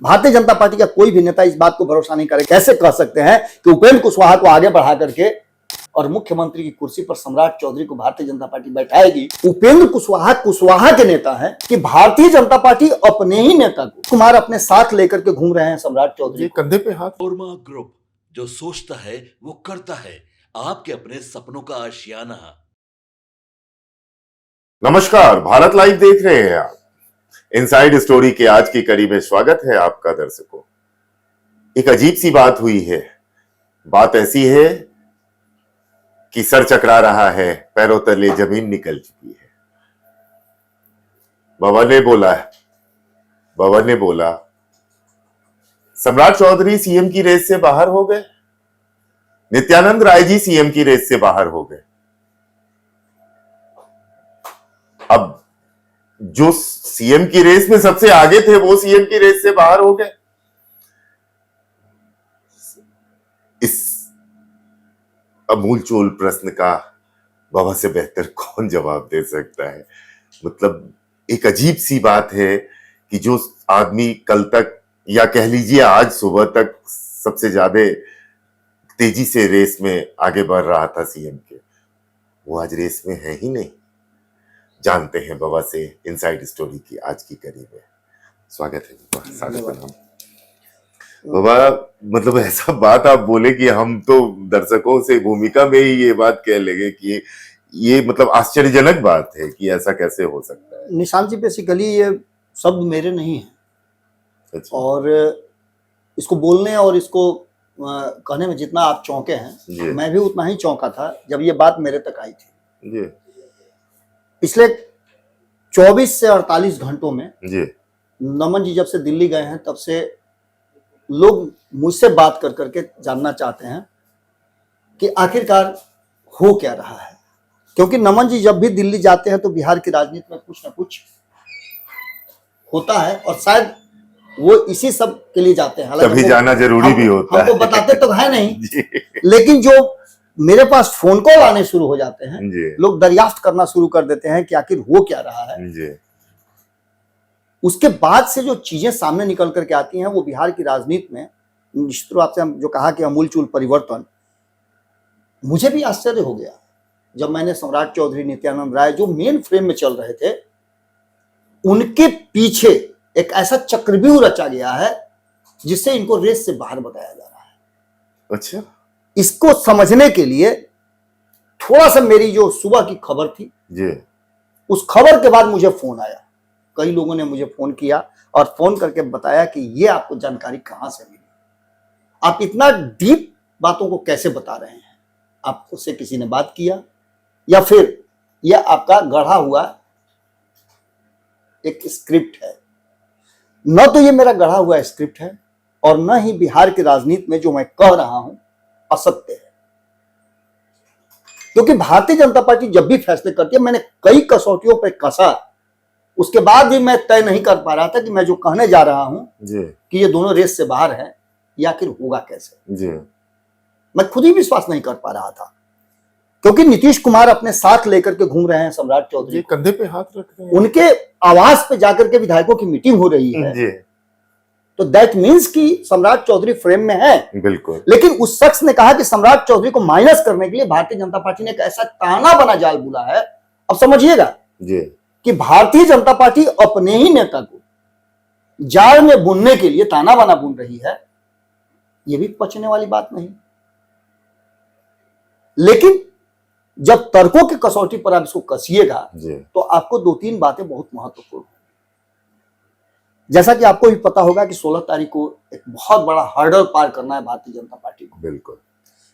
Bharatiya Janata party का कोई भी नेता इस बात को भरोसा नहीं करे। कैसे कह सकते हैं कि उपेंद्र कुशवाहा को आगे बढ़ा करके और मुख्यमंत्री की कुर्सी पर सम्राट चौधरी को भारतीय जनता पार्टी बैठाएगी। उपेंद्र कुशवाहा के नेता हैं कि भारतीय जनता पार्टी अपने ही नेता को कुमार अपने साथ लेकर के घूम रहे हैं सम्राट चौधरी कंधे पे हाथ। कोरमा ग्रुप, जो सोचता है वो करता है, आपके अपने सपनों का आशियाना। नमस्कार, भारत लाइव देख रहे हैं आप। इनसाइड स्टोरी के आज की कड़ी में स्वागत है आपका दर्शकों। एक अजीब सी बात हुई है। बात ऐसी है कि सर चकरा रहा है, पैरों तले जमीन निकल चुकी है। बाबा ने बोला सम्राट चौधरी सीएम की रेस से बाहर हो गए, नित्यानंद राय जी सीएम की रेस से बाहर हो गए। अब जो सीएम की रेस में सबसे आगे थे वो सीएम की रेस से बाहर हो गए। इस अमूलचूल प्रश्न का बाबा से बेहतर कौन जवाब दे सकता है। मतलब एक अजीब सी बात है कि जो आदमी कल तक या कह लीजिए आज सुबह तक सबसे ज्यादा तेजी से रेस में आगे बढ़ रहा था सीएम के, वो आज रेस में है ही नहीं। जानते हैं बाबा से इनसाइड स्टोरी की आज की कड़ी में। स्वागत है बाबा, स्वागत है बाबा। मतलब ऐसा बात आप बोले कि हम तो दर्शकों से भूमिका में ही ये बात कह लेंगे कि ये मतलब आश्चर्यजनक बात है कि ऐसा कैसे हो सकता है। निशान जी, बेसिकली ये शब्द मेरे नहीं है। अच्छा। और इसको बोलने और इसको कहने में जितना आप चौंके हैं, मैं भी उतना ही चौंका था जब ये बात मेरे तक आई थी। जी। पिछले 24 से 48 घंटों में जी। नमन जी जब से दिल्ली गए हैं तब से लोग मुझसे बात कर करके जानना चाहते हैं कि आखिरकार हो क्या रहा है। क्योंकि नमन जी जब भी दिल्ली जाते हैं तो बिहार की राजनीति में कुछ ना कुछ होता है और शायद वो इसी सब के लिए जाते हैं। तभी जाना जरूरी भी होता है। हमको बताते तो है नहीं, लेकिन जो मेरे पास फोन कॉल आने शुरू हो जाते हैं, लोग दरियाफ्त करना शुरू कर देते हैं कि आखिर हो क्या रहा है। उसके बाद से जो चीजें सामने निकल करके आती हैं वो बिहार की राजनीति में निश्चित रूप से जो कहा कि अमूलचूल परिवर्तन, मुझे भी आश्चर्य हो गया जब मैंने सम्राट चौधरी, नित्यानंद राय जो मेन फ्रेम में चल रहे थे, उनके पीछे एक ऐसा चक्रव्यूह रचा गया है जिससे इनको रेस से बाहर बताया जा रहा है। अच्छा। इसको समझने के लिए थोड़ा सा मेरी जो सुबह की खबर थी जी, उस खबर के बाद मुझे फोन आया। कई लोगों ने मुझे फोन किया और फोन करके बताया कि ये आपको जानकारी कहां से मिली, आप इतना डीप बातों को कैसे बता रहे हैं, आपको से किसी ने बात किया या फिर यह आपका गढ़ा हुआ एक स्क्रिप्ट है। न तो ये मेरा गढ़ा हुआ स्क्रिप्ट है और न ही बिहार की राजनीति में जो मैं कह रहा हूं असत्य है। क्योंकि भारतीय जनता पार्टी जब भी फैसले करती है, मैंने कई कसौटियों पर कसा, उसके बाद भी मैं तय नहीं कर पा रहा था कि मैं जो कहने जा रहा हूं कि ये दोनों रेस से बाहर हैं, या आखिर होगा कैसे। जी। मैं खुद ही विश्वास नहीं कर पा रहा था क्योंकि नीतीश कुमार अपने साथ लेकर के घूम रहे हैं सम्राट चौधरी, कंधे पे हाथ रख रहे हैं। उनके आवास पे जाकर के विधायकों की मीटिंग हो रही है जी। तो दैट मीन्स कि सम्राट चौधरी फ्रेम में है। बिल्कुल। लेकिन उस शख्स ने कहा कि सम्राट चौधरी को माइनस करने के लिए भारतीय जनता पार्टी ने एक ऐसा ताना बना जाल बुला है। अब समझिएगा जी कि भारतीय जनता पार्टी अपने ही नेता को जाल में बुनने के लिए ताना बना बुन रही है, यह भी पचने वाली बात नहीं। लेकिन जब तर्कों की कसौटी पर आप इसको कसिएगा तो आपको दो तीन बातें बहुत महत्वपूर्ण। जैसा कि आपको भी पता होगा कि 16 तारीख को एक बहुत बड़ा हर्डल पार करना है भारतीय जनता पार्टी को। बिल्कुल।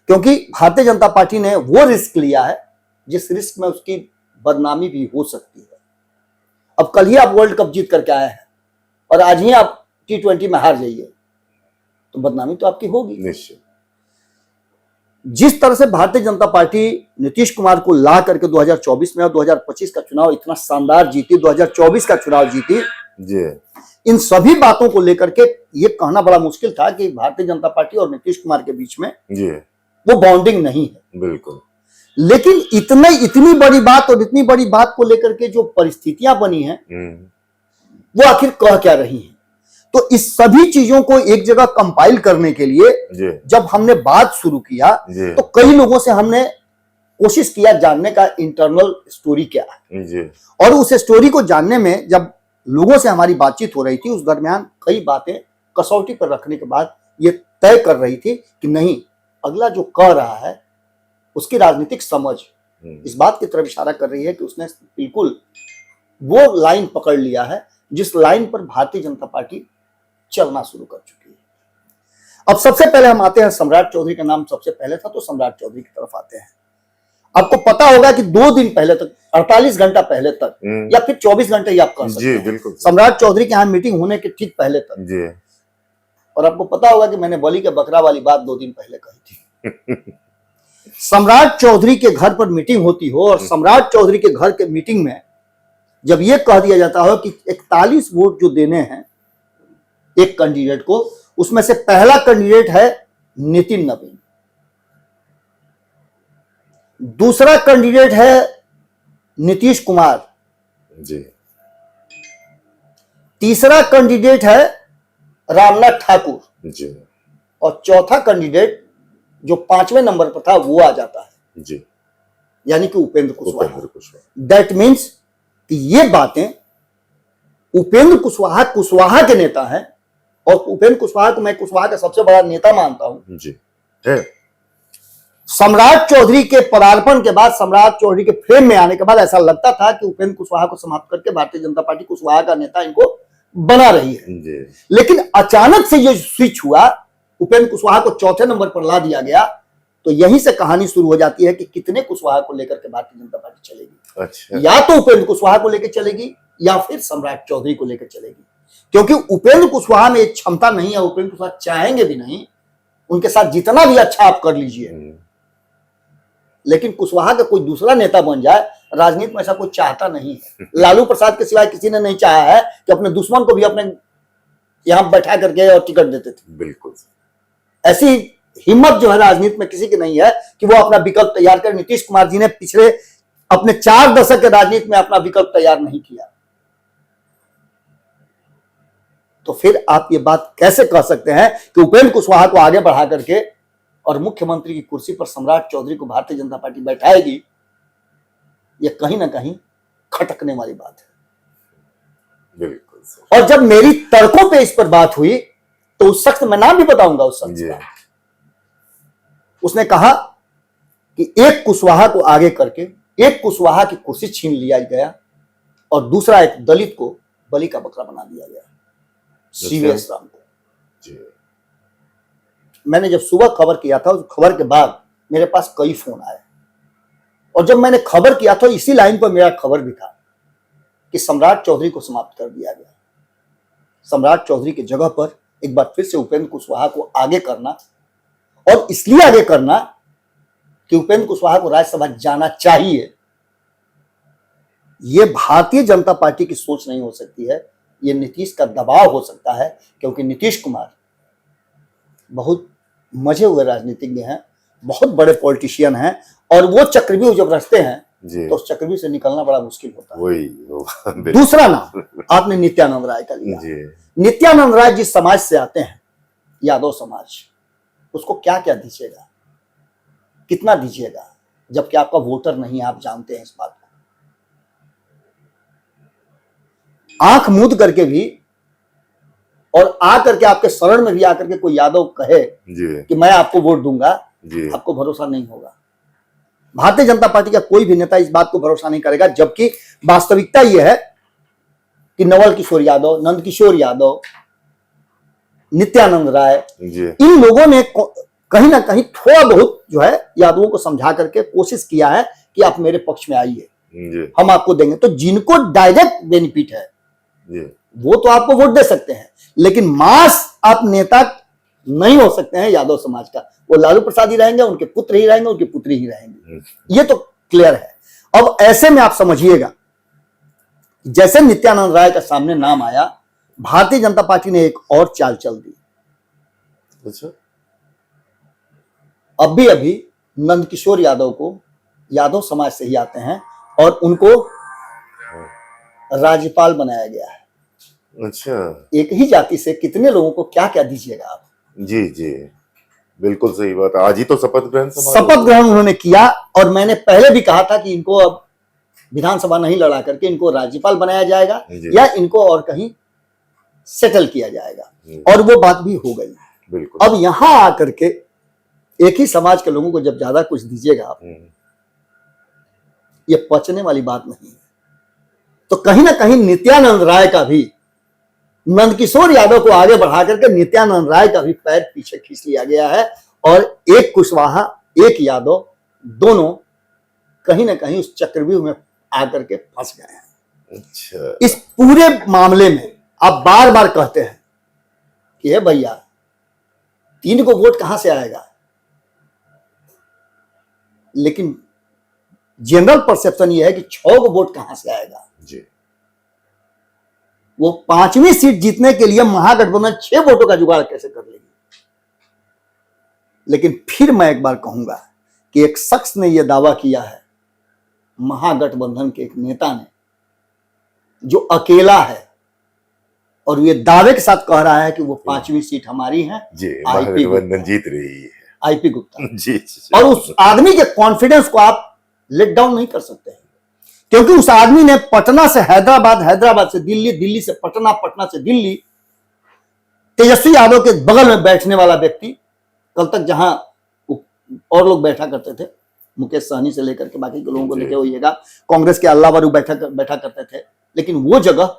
क्योंकि भारतीय जनता पार्टी ने वो रिस्क लिया है जिस रिस्क में उसकी बदनामी भी हो सकती है। अब कल ही आप वर्ल्ड कप जीत करके आए हैं और आज ही आप T20 में हार जाइए तो बदनामी तो आपकी होगी निश्चित। जिस तरह से भारतीय जनता पार्टी नीतीश कुमार को ला करके 2024 में और 2025 का चुनाव इतना शानदार जीती, 2024 का चुनाव जीती जी। इन सभी बातों को लेकर के ये कहना बड़ा मुश्किल था कि भारतीय जनता पार्टी और नीतीश कुमार के बीच में जी वो बॉन्डिंग नहीं है। बिल्कुल। लेकिन इतनी बड़ी बात और इतनी बड़ी बात को लेकर के जो परिस्थितियां बनी हैं वो आखिर कह क्या रही हैं। तो इस सभी चीजों को एक जगह कंपाइल करने के लिए जी जब हमने बात शुरू किया जी तो कई लोगों से हमने कोशिश किया जानने का इंटरनल स्टोरी क्या है। जी और उस स्टोरी को जानने में जब लोगों से हमारी बातचीत हो रही थी, उस दरमियान कई बातें कसौटी पर रखने के बाद ये तय कर रही थी कि नहीं, अगला जो कह रहा है उसकी राजनीतिक समझ इस बात की तरफ इशारा कर रही है कि उसने बिल्कुल वो लाइन पकड़ लिया है जिस लाइन पर भारतीय जनता पार्टी चलना शुरू कर चुकी है। अब सबसे पहले हम आते हैं, सम्राट चौधरी का नाम सबसे पहले था, तो सम्राट चौधरी की तरफ आते हैं। आपको पता होगा कि 2 दिन पहले तक, 48 घंटा पहले तक या फिर 24 घंटे ही आप कह सकते जी हैं, बिल्कुल सम्राट चौधरी के यहाँ मीटिंग होने के ठीक पहले तक। जी और आपको पता होगा कि मैंने बलि के बकरा वाली बात 2 दिन पहले कही थी। सम्राट चौधरी के घर पर मीटिंग होती हो और सम्राट चौधरी के घर के मीटिंग में जब यह कह दिया जाता हो कि 41 वोट जो देने हैं एक कैंडिडेट को, उसमें से पहला कैंडिडेट है नितिन नवीन, दूसरा कैंडिडेट है नीतीश कुमार, जी तीसरा कैंडिडेट है रामनाथ ठाकुर जी और चौथा कैंडिडेट जो 5वें नंबर पर था वो आ जाता है, जी यानी कि उपेंद्र कुशवाहा। उपेंद्र कुशवाहा। दैट मीन्स कि ये बातें उपेंद्र कुशवाहा कुशवाहा के नेता हैं और उपेंद्र कुशवाहा को मैं कुशवाहा का सबसे बड़ा नेता मानता हूं। जी है सम्राट चौधरी के पदार्पण के बाद, सम्राट चौधरी के फ्रेम में आने के बाद ऐसा लगता था कि उपेंद्र कुशवाहा को समाप्त करके भारतीय जनता पार्टी कुशवाहा का नेता इनको बना रही है। जी लेकिन अचानक से ये स्विच हुआ, उपेंद्र कुशवाहा को चौथे नंबर पर ला दिया गया, तो यहीं से कहानी शुरू हो जाती है कि कितने कुशवाहा को लेकर के भारतीय जनता पार्टी चलेगी। अच्छा या तो उपेंद्र कुशवाहा को लेकर चलेगी या फिर सम्राट चौधरी को लेकर चलेगी, क्योंकि उपेंद्र कुशवाहा में एक क्षमता नहीं है, उपेंद्र कुशवाहा चाहेंगे भी नहीं, उनके साथ जितना भी अच्छा आप कर लीजिए, लेकिन कुशवाहा का कोई दूसरा नेता बन जाए, राजनीति में ऐसा कोई चाहता नहीं है। लालू प्रसाद के सिवाय किसी ने नहीं चाहा है कि अपने दुश्मन को भी अपने यहां बैठा करके और टिकट देते थे। बिल्कुल ऐसी हिम्मत जो है राजनीति में किसी की नहीं है कि वो अपना विकल्प तैयार करे। नीतीश कुमार जी ने पिछले अपने 4 दशक के राजनीति में अपना विकल्प तैयार नहीं किया, तो फिर आप ये बात कैसे कह सकते हैं कि उपेंद्र कुशवाहा को आगे बढ़ा करके और मुख्यमंत्री की कुर्सी पर सम्राट चौधरी को भारतीय जनता पार्टी बैठाएगी? ये कहीं ना कहीं खटकने वाली बात है। बिल्कुल और जब मेरी तर्कों पे इस पर बात हुई तो उस शख्स, मैं नाम भी बताऊंगा उस शख्स जी का, उसने कहा कि एक कुशवाहा को आगे करके एक कुशवाहा की कुर्सी छीन लिया गया और दूसरा एक दलित को बलि का बकरा बना दिया गया, सीवीएस राम को। जी मैंने जब सुबह खबर किया था, उस खबर के बाद मेरे पास कई फोन आए और जब मैंने खबर किया था इसी लाइन पर मेरा खबर भी था कि सम्राट चौधरी को समाप्त कर दिया गया। सम्राट चौधरी की जगह पर एक बार फिर से उपेंद्र कुशवाहा को आगे करना, और इसलिए आगे करना कि उपेंद्र कुशवाहा को राज्यसभा जाना चाहिए, यह भारतीय जनता पार्टी की सोच नहीं हो सकती है, यह नीतीश का दबाव हो सकता है, क्योंकि नीतीश कुमार बहुत मजे हुए राजनीतिज्ञ हैं, बहुत बड़े पॉलिटिशियन हैं, और वो चक्रव्यूह जब रचते हैं जी तो उस चक्रव्यूह से निकलना बड़ा मुश्किल होता है। वही दूसरा नाम आपने नित्यानंद राय का लिया। जी नित्यानंद राय जिस समाज से आते हैं, यादव समाज, उसको क्या क्या दीजिएगा, कितना दीजिएगा, जबकि आपका वोटर नहीं है, आप जानते हैं इस बात को। आंख मूंद करके भी और आकर के आपके शरण में भी आकर के कोई यादव कहे जी कि मैं आपको वोट दूंगा, जी आपको भरोसा नहीं होगा। भारतीय जनता पार्टी का कोई भी नेता इस बात को भरोसा नहीं करेगा, जबकि वास्तविकता यह है कि नवल किशोर यादव, नंद किशोर यादव, नित्यानंद राय, जी इन लोगों ने कहीं ना कहीं थोड़ा बहुत जो है यादवों को समझा करके कोशिश किया है कि आप मेरे पक्ष में आइए, जी हम आपको देंगे। तो जिनको डायरेक्ट बेनिफिट है जी वो तो आपको वोट दे सकते हैं, लेकिन मास आप नेता नहीं हो सकते हैं यादव समाज का। वो लालू प्रसाद ही रहेंगे, उनके पुत्र ही रहेंगे, उनकी पुत्री ही रहेंगी, ये तो क्लियर है। अब ऐसे में आप समझिएगा, जैसे नित्यानंद राय का सामने नाम आया, भारतीय जनता पार्टी ने एक और चाल चल दी। अच्छा अभी अभी नंदकिशोर यादव को, यादव समाज से ही आते हैं, और उनको राज्यपाल बनाया गया है। अच्छा। एक ही जाति से कितने लोगों को क्या क्या दीजिएगा आप। जी जी, बिल्कुल सही बात। आज ही तो शपथ ग्रहण समारोह शपथ ग्रहण उन्होंने किया, और मैंने पहले भी कहा था कि इनको अब विधानसभा नहीं लड़ा करके इनको राज्यपाल बनाया जाएगा जी। या इनको और कहीं सेटल किया जाएगा, जी, और वो बात भी हो गई। बिल्कुल। अब यहां आकर के एक ही समाज के लोगों को जब ज्यादा कुछ दीजिएगा आप, ये पचने वाली बात नहीं है। तो कहीं ना कहीं नित्यानंद राय का भी, नंदकिशोर यादव को आगे बढ़ा करके नित्यानंद राय का भी पैर पीछे खींच लिया गया है, और एक कुशवाहा एक यादव दोनों कहीं ना कहीं उस चक्रव्यूह में आकर के फंस गए हैं। अच्छा। इस पूरे मामले में आप बार बार कहते हैं कि हे भैया 3 को वोट कहां से आएगा, लेकिन जनरल परसेप्शन यह है कि 6 को वोट कहां से आएगा। जी। वो 5वीं सीट जीतने के लिए महागठबंधन 6 वोटों का जुगाड़ कैसे कर लेगी। लेकिन फिर मैं एक बार कहूंगा कि एक शख्स ने यह दावा किया है, महागठबंधन के एक नेता ने, जो अकेला है, और ये दावे के साथ कह रहा है कि वो 5वीं सीट हमारी है, जी, आईपी महागठबंधन जीत रही है। आईपी गुप्ता। जी, जी। और उस आदमी के कॉन्फिडेंस को आप लेट डाउन नहीं कर सकते हैं, क्योंकि उस आदमी ने पटना से हैदराबाद, हैदराबाद से दिल्ली, दिल्ली से पटना, पटना से दिल्ली, तेजस्वी यादव के बगल में बैठने वाला व्यक्ति, कल तक जहां और लोग बैठा करते थे, मुकेश सहनी से लेकर के बाकी के लोगों को देखे होइएगा, कांग्रेस के अल्लाह बैठा करते थे, लेकिन वो जगह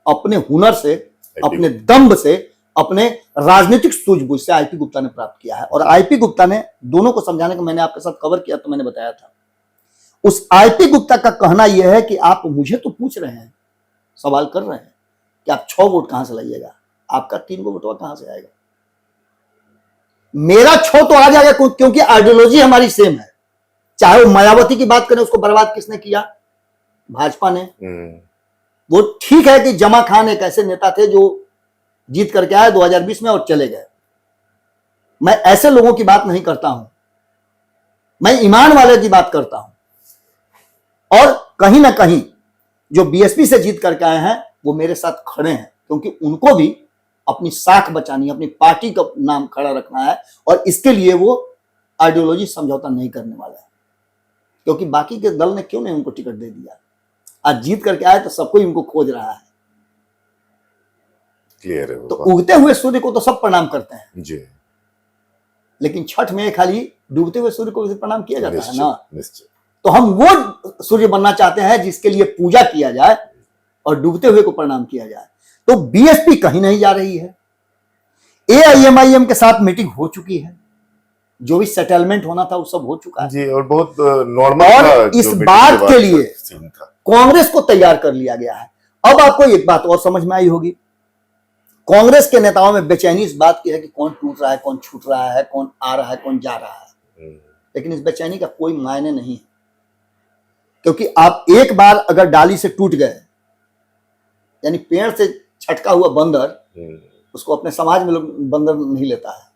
अपने हुनर से, अपने दम्भ से, अपने राजनीतिक सूझबूझ से आईपी गुप्ता ने प्राप्त किया है। और आईपी गुप्ता ने, दोनों को समझाने का मैंने आपके साथ कवर किया तो मैंने बताया था, उस आईपी गुप्ता का कहना यह है कि आप मुझे तो पूछ रहे हैं, सवाल कर रहे हैं कि आप 6 वोट कहां से लाइएगा, आपका 3 वोट कहां से आएगा। मेरा 6 तो आ जाएगा, क्योंकि आइडियोलॉजी हमारी सेम है। चाहे वो मायावती की बात करें, उसको बर्बाद किसने किया, भाजपा ने। वो ठीक है कि जमा खान एक ऐसे नेता थे जो जीत करके आए 2020 में और चले गए, मैं ऐसे लोगों की बात नहीं करता हूं, मैं ईमान वाले की बात करता हूं। और कहीं ना कहीं जो बीएसपी से जीत करके आए हैं वो मेरे साथ खड़े हैं, क्योंकि उनको भी अपनी साख बचानी है, अपनी पार्टी का नाम खड़ा रखना है, और इसके लिए वो आइडियोलॉजी समझौता नहीं करने वाला है। क्योंकि बाकी के दल ने क्यों नहीं उनको टिकट दे दिया, आज जीत करके आए तो सबको इनको खोज रहा है। क्लियर है। तो उगते हुए सूर्य को तो सब प्रणाम करते हैं जी, लेकिन छठ में खाली डूबते हुए सूर्य को भी प्रणाम किया जाता है ना। निश्चित। तो हम वो सूर्य बनना चाहते हैं जिसके लिए पूजा किया जाए और डूबते हुए को प्रणाम किया जाए। तो बीएसपी कहीं नहीं जा रही है, एआईएमआईएम के साथ मीटिंग हो चुकी है, जो भी सेटलमेंट होना था वो सब हो चुका है जी, और बहुत नॉर्मल और था। इस जो बात के लिए सीन था, कांग्रेस को तैयार कर लिया गया है। अब आपको एक बात और समझ में आई होगी, कांग्रेस के नेताओं में बेचैनी इस बात की है कि कौन टूट रहा है, कौन छूट रहा है, कौन आ रहा है, कौन जा रहा है। लेकिन इस बेचैनी का कोई मायने नहीं है, क्योंकि आप एक बार अगर डाली से टूट गए, यानी पेड़ से छटका हुआ बंदर, उसको अपने समाज में लोग बंदर नहीं लेता है,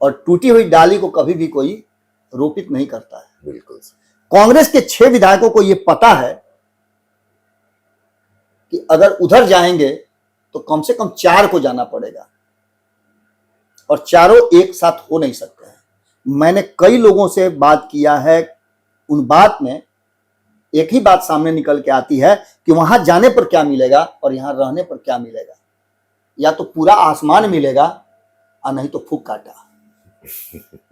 और टूटी हुई डाली को कभी भी कोई रोपित नहीं करता है। बिल्कुल। कांग्रेस के 6 विधायकों को यह पता है कि अगर उधर जाएंगे तो कम से कम 4 को जाना पड़ेगा, और चारों एक साथ हो नहीं सकते हैं। मैंने कई लोगों से बात किया है, उन बात में एक ही बात सामने निकल के आती है कि वहां जाने पर क्या मिलेगा और यहां रहने पर क्या मिलेगा, या तो पूरा आसमान मिलेगा और नहीं तो फूक काटा।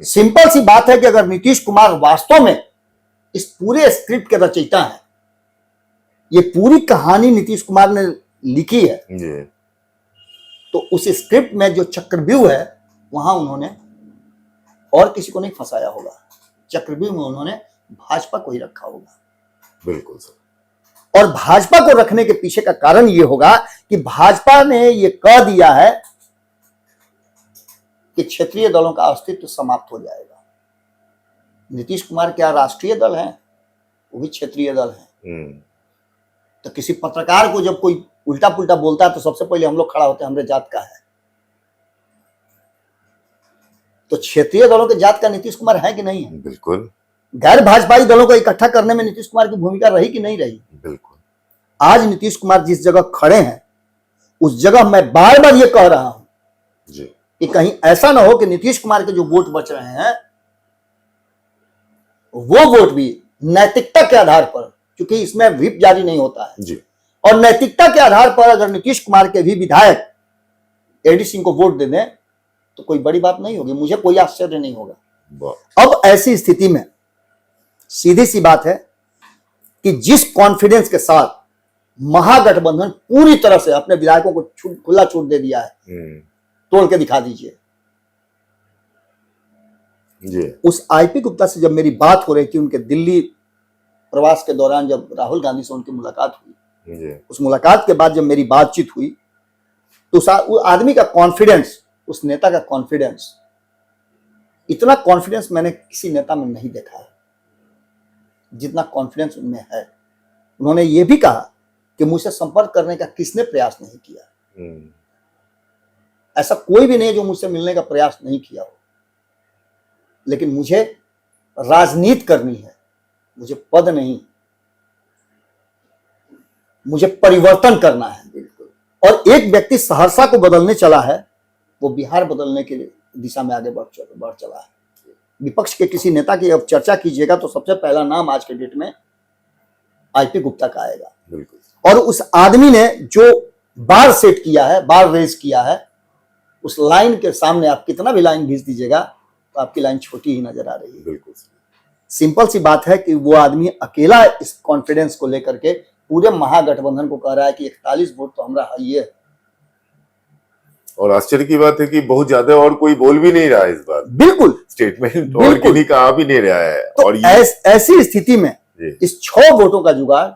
सिंपल सी बात है कि अगर नीतीश कुमार वास्तव में इस पूरे स्क्रिप्ट के रचयिता हैं, ये पूरी कहानी नीतीश कुमार ने लिखी है जी। तो उस स्क्रिप्ट में जो चक्रव्यूह है वहां उन्होंने और किसी को नहीं फंसाया होगा, चक्रव्यूह में उन्होंने भाजपा को ही रखा होगा। बिल्कुल सर। और भाजपा को रखने के पीछे का कारण यह होगा कि भाजपा ने यह कह दिया है कि क्षेत्रीय दलों का अस्तित्व समाप्त हो जाएगा। नीतीश कुमार क्या राष्ट्रीय दल है, वो भी क्षेत्रीय दल है। तो किसी पत्रकार को जब कोई उल्टा पुल्टा बोलता है तो सबसे पहले हम लोग खड़ा होते हैं, हमरे जात का है। तो क्षेत्रीय दलों के जात का नीतीश कुमार है कि नहीं है? बिल्कुल। गैर भाजपाई दलों को इकट्ठा करने में नीतीश कुमार की भूमिका रही कि नहीं रही? बिल्कुल। आज नीतीश कुमार जिस जगह खड़े हैं उस जगह मैं बार बार ये कह रहा हूं जी कि कहीं ऐसा ना हो कि नीतीश कुमार के जो वोट बच रहे हैं वो वोट भी नैतिकता के आधार पर, क्योंकि इसमें व्हिप जारी नहीं होता है, जी और नैतिकता के आधार पर अगर नीतीश कुमार के भी विधायक एडी सिंह को वोट दे दें तो कोई बड़ी बात नहीं होगी, मुझे कोई आश्चर्य नहीं होगा। वाह, अब ऐसी स्थिति में सीधी सी बात है कि जिस कॉन्फिडेंस के साथ महागठबंधन पूरी तरह से अपने विधायकों को खुला छूट दे दिया है, तोड़ के दिखा दीजिए। जी उस आईपी गुप्ता से जब मेरी बात हो रही थी उनके दिल्ली प्रवास के दौरान, जब राहुल गांधी से उनकी मुलाकात हुई, जी उस मुलाकात के बाद जब मेरी बातचीत हुई तो उस आदमी का कॉन्फिडेंस, उस नेता का कॉन्फिडेंस, इतना कॉन्फिडेंस मैंने किसी नेता में नहीं देखा है जितना कॉन्फिडेंस उनमें है। उन्होंने ये भी कहा कि मुझसे संपर्क करने का किसने प्रयास नहीं किया। ऐसा कोई भी नहीं जो मुझसे मिलने का प्रयास नहीं किया हो, लेकिन मुझे राजनीति करनी है, मुझे पद नहीं, मुझे परिवर्तन करना है। बिल्कुल। और एक व्यक्ति सहरसा को बदलने चला है, वो बिहार बदलने के दिशा में आगे बढ़ चला है। विपक्ष के किसी नेता की अब चर्चा कीजिएगा तो सबसे पहला नाम आज के डेट में आईपी गुप्ता का आएगा। बिल्कुल। और उस आदमी ने जो बार सेट किया है, बार रेज किया है, उस लाइन के सामने आप कितना भी लाइन खींच दीजिएगा तो आपकी लाइन छोटी ही नजर आ रही है। बिल्कुल सिंपल सी बात है कि वो आदमी अकेला इस कॉन्फिडेंस को लेकर के पूरे महागठबंधन को कह रहा है कि 41 वोट तो हमारा है ही है। और आश्चर्य की बात है कि बहुत ज्यादा और कोई बोल भी नहीं रहा है इस बार। बिल्कुल स्टेटमेंट और किन्हीं कहा भी नहीं रहा है। तो और ये ऐसी स्थिति में इस 6 वोटों का जुगाड़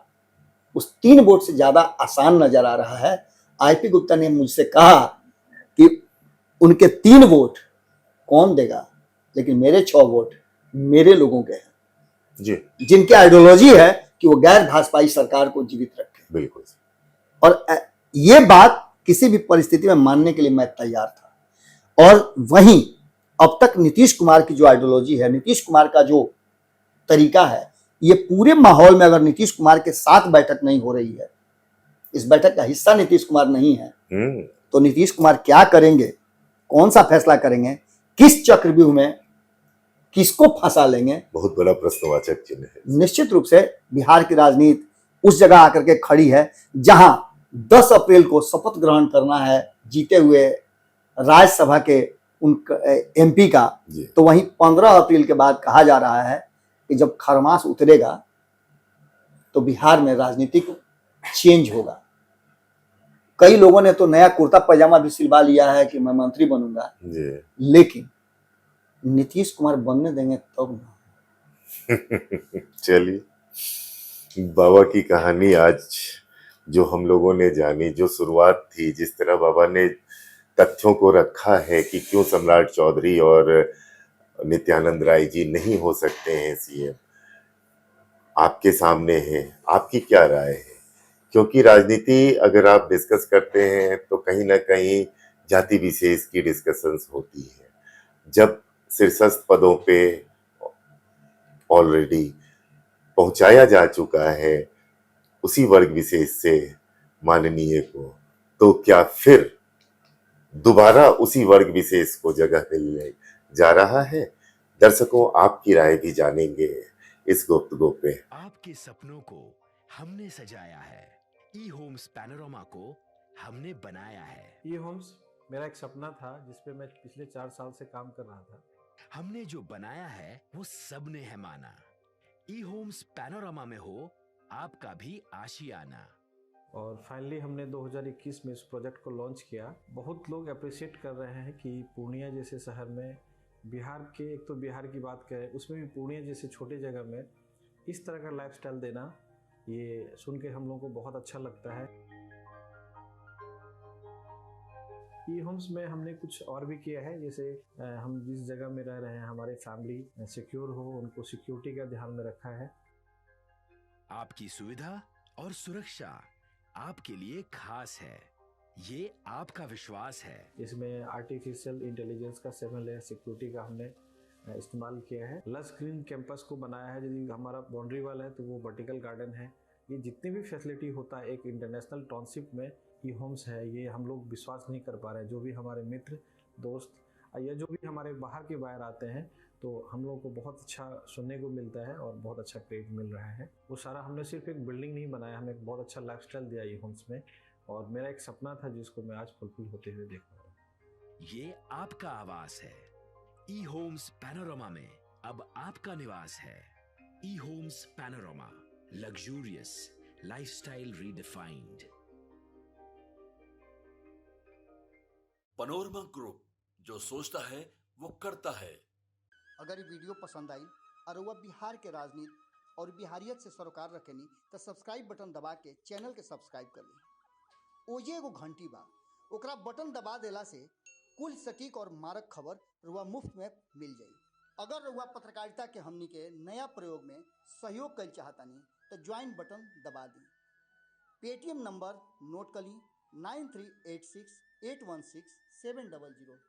उस 3 वोट से ज्यादा आसान नजर आ रहा है। आईपी गुप्ता ने मुझसे कहा कि उनके 3 वोट कौन देगा, लेकिन मेरे 6 वोट मेरे लोगों के हैं जी, जिनकी आइडियोलॉजी है कि वो गैर भाजपाई सरकार को जीवित रखें। बिल्कुल। और ये बात किसी भी परिस्थिति में मानने के लिए मैं तैयार था। और वहीं अब तक नीतीश कुमार की जो आइडियोलॉजी है, नीतीश कुमार का जो तरीका है, ये पूरे माहौल में अगर नीतीश कुमार के साथ बैठक नहीं हो रही है, इस बैठक का हिस्सा नीतीश कुमार नहीं है, तो नीतीश कुमार क्या करेंगे, कौन सा फैसला करेंगे, किस चक्रव्यूह में किसको फंसा लेंगे, बहुत बड़ा प्रश्नवाचक चिन्ह है। निश्चित रूप से बिहार की राजनीति उस जगह आकर के खड़ी है जहां 10 अप्रैल को शपथ ग्रहण करना है जीते हुए राज्यसभा के उन एमपी का, तो वहीं 15 अप्रैल के बाद कहा जा रहा है कि जब खरमास उतरेगा तो बिहार में राजनीतिक चेंज होगा। कई लोगों ने तो नया कुर्ता पैजामा भी सिलवा लिया है कि मैं मंत्री बनूंगा, लेकिन नीतीश कुमार बनने देंगे तब ना। चलिए, बाबा की कहानी आज जो हम लोगों ने जानी, जो शुरुआत थी, जिस तरह बाबा ने तथ्यों को रखा है कि क्यों सम्राट चौधरी और नित्यानंद राय जी नहीं हो सकते हैं सीएम, आपके सामने है। आपकी क्या राय है? क्योंकि राजनीति अगर आप डिस्कस करते हैं तो कहीं ना कहीं जाति विशेष की डिस्कशंस होती है। जब शीर्षस्थ पदों पे ऑलरेडी पहुंचाया जा चुका है उसी वर्ग विशेष से माननीय को, तो क्या फिर दोबारा उसी वर्ग विशेष को जगह मिलने जा रहा है? दर्शकों, आपकी राय भी जानेंगे इस गुफ्तगू पे। आपके सपनों को हमने सजाया है, ई होम्स पैनोरामा को हमने बनाया है। ई होम्स मेरा एक सपना था जिसपे मैं पिछले 4 साल से काम कर रहा था। हमने जो बनाया है वो सबने है माना। ई होम्स पैनोरामा में हो आपका भी आशियाना। और फाइनली हमने 2021 में इस प्रोजेक्ट को लॉन्च किया। बहुत लोग अप्रिशिएट कर रहे हैं कि पूर्णिया जैसे शहर में, बिहार के, एक तो बिहार की बात करें उसमें भी पूर्णिया जैसे छोटे जगह में इस तरह का लाइफस्टाइल देना, ये सुन के हम लोगों को बहुत अच्छा लगता है। ई होम्स में हमने कुछ और भी किया है, जैसे हम जिस जगह में रह रहे हैं हमारे फैमिली सिक्योर हो, उनको सिक्योरिटी का ध्यान में रखा है। आपकी सुविधा और सुरक्षा आपके लिए खास है, ये आपका विश्वास है। इसमें आर्टिफिशियल इंटेलिजेंस का 7 लेयर सिक्योरिटी का हमने इस्तेमाल किया है। लस ग्रीन कैंपस को बनाया है। यदि हमारा बाउंड्री वाल है तो वो वर्टिकल गार्डन है, ये जितनी भी फैसिलिटी होता है एक इंटरनेशनल टाउनशिप में ई होम्स है, ये हम लोग विश्वास नहीं कर पा रहे हैं। जो भी हमारे मित्र दोस्त या जो भी हमारे बाहर के बाहर आते हैं तो हम लोग को बहुत अच्छा सुनने को मिलता है और बहुत अच्छा क्रेडिट मिल रहा है। वो सारा हमने सिर्फ एक बिल्डिंग नहीं बनाया, हमें एक बहुत अच्छा लाइफस्टाइल दिया ई होम्स में, और मेरा एक सपना था जिसको मैं आज फुलफिल होते हुए देख पा रहा हूँ। ये आपका आवास है। ई होम्स पैनोरामा में अब आपका निवास है। E homes panorama, luxurious lifestyle redefined. Panorama group, जो सोचता है वो करता है। अगर ये वीडियो पसंद आई और वह बिहार के राजनीति और बिहारियत से सरोकार रखेनी तो सब्सक्राइब बटन दबा के चैनल के सब्सक्राइब कर ली। ओजे एगो घंटी बा, ओकरा बटन दबा देला से कुल सटीक और मारक खबर रुआ मुफ्त में मिल जाई। अगर रुआ पत्रकारिता के हमनी के नया प्रयोग में सहयोग कर चाहतानी तो ज्वाइन बटन दबा दी। पेटीएम नंबर नोट कर ली 9386816700।